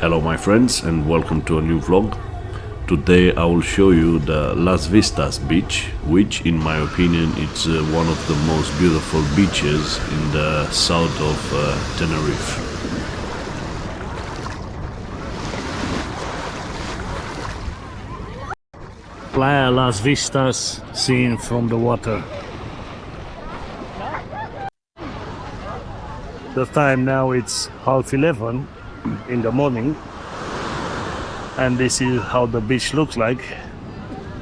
Hello my friends and welcome to a new vlog. Today I will show you the Las Vistas beach, which in my opinion is one of the most beautiful beaches in the south of Tenerife. Playa Las Vistas seen from the water. The time now it's 11:30 in the morning, and this is how the beach looks like.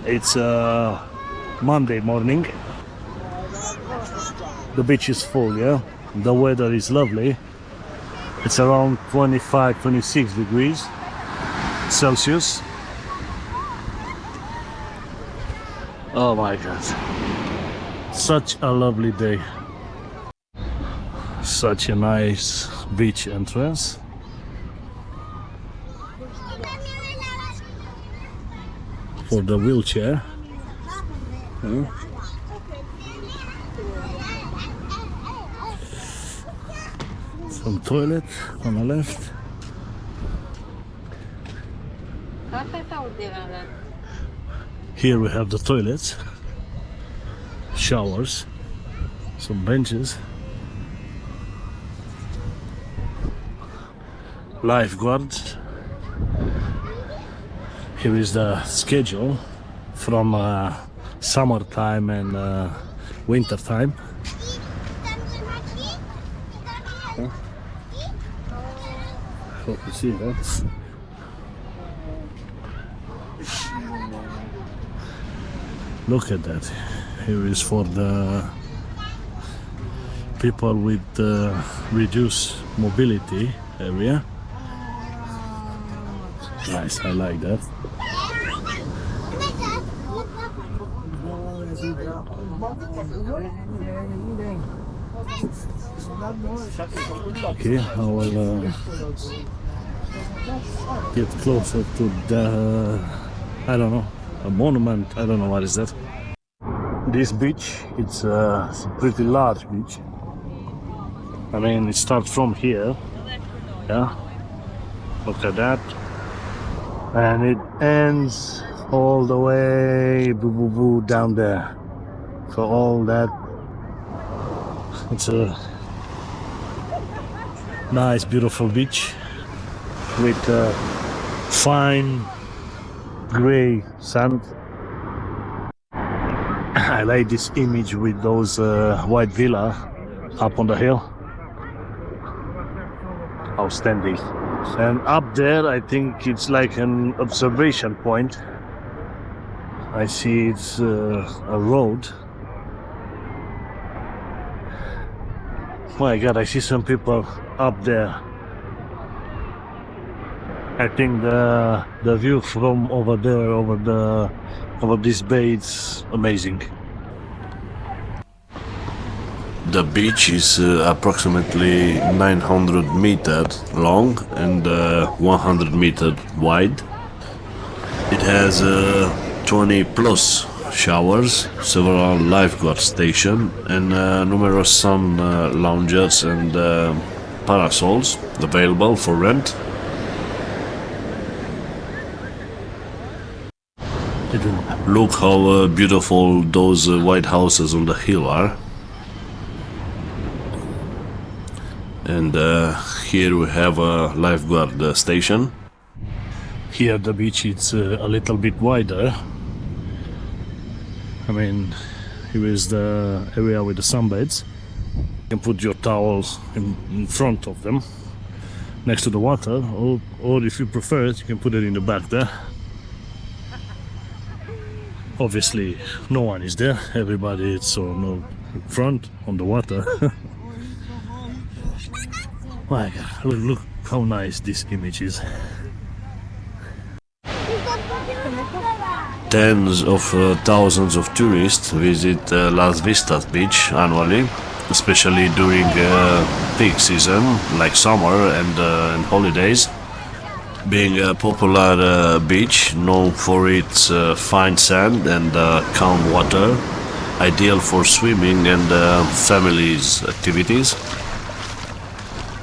It's Monday morning. The beach is full, yeah. The weather is lovely. It's around 25-26 degrees Celsius. Oh my god, such a lovely day. Such a nice beach entrance. For the wheelchair. Yeah. Some toilet on the left. Here we have the toilets, showers, some benches, lifeguards. Here is the schedule from summertime and winter time. Hope you see that. Look at that. Here is for the people with reduced mobility area. Nice, I like that. Okay, I will get closer to the, I don't know, a monument, I don't know what is that. This beach, it's a pretty large beach. I mean, it starts from here, yeah, look at that, and it ends all the way down there. So all that, it's a nice beautiful beach with fine gray sand. I like this image with those white villa up on the hill. Outstanding. And up there I think it's like an observation point. I see it's a road. My god, I see some people up there. I think the view from over there, over this bay, it's amazing. The beach is approximately 900 meters long and 100 meters wide. It has 20 plus showers, several lifeguard stations, and numerous sun loungers and parasols available for rent. Look how beautiful those white houses on the hill are. And here we have a lifeguard station. Here the beach is a little bit wider. I mean, here is the area with the sunbeds. You can put your towels in front of them, next to the water, or if you prefer it, you can put it in the back there. Obviously, no one is there. Everybody is on the front, on the water. My God, look how nice this image is. Tens of thousands of tourists visit Las Vistas beach annually, especially during peak season like summer and holidays. Being a popular beach known for its fine sand and calm water, ideal for swimming and families activities.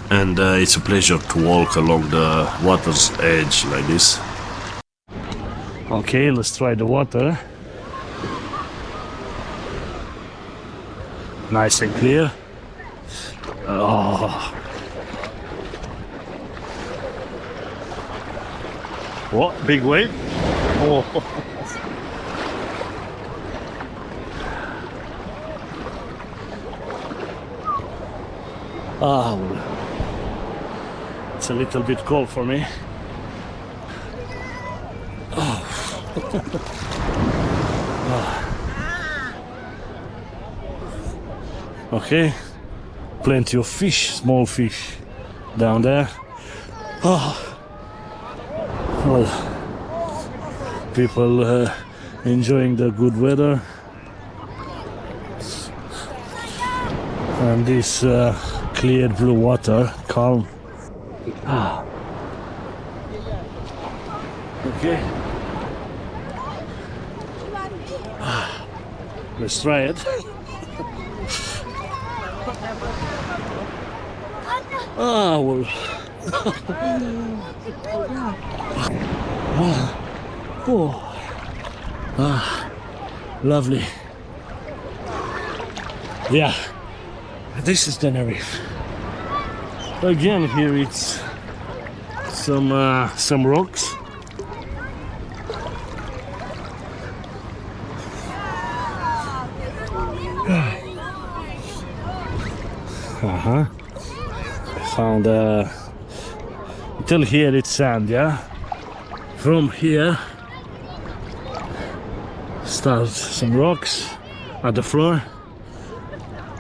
and it's a pleasure to walk along the water's edge like this. Okay, let's try the water. Nice and clear. Oh. What? Big wave? Oh. Ah, well, it's a little bit cold for me. Oh. Okay, plenty of fish, small fish down there. Oh. Well, people enjoying the good weather, and this clear blue water, calm. Ah. Okay. Ah. Let's try it. Ah, well. Oh. Ah, lovely. Yeah, this is Tenerife. Again, here it's some rocks. Found till here it's sand, yeah. From here starts some rocks at the floor,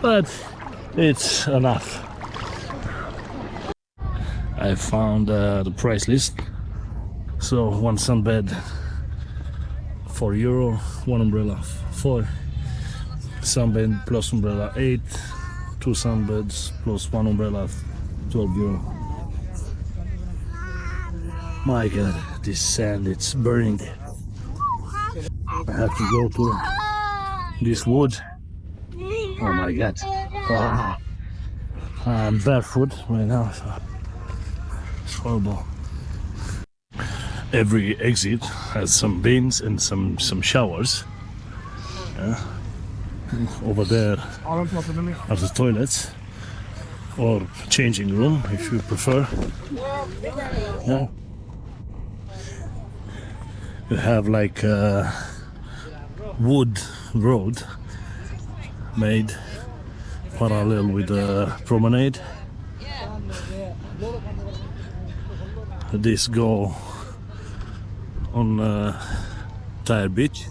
but it's enough. I found the price list. So one sunbed €4, one umbrella 4, sunbed plus umbrella 8, two sunbeds plus one umbrella €12. My god, this sand, it's burning. I have to go to this wood. Oh my god. Ah. I'm barefoot right now, so it's horrible. Every exit has some bins and some showers. Yeah. Over there are the toilets, or changing room if you prefer. Yeah. You have like a wood road made parallel with the promenade. This go on Tire Beach.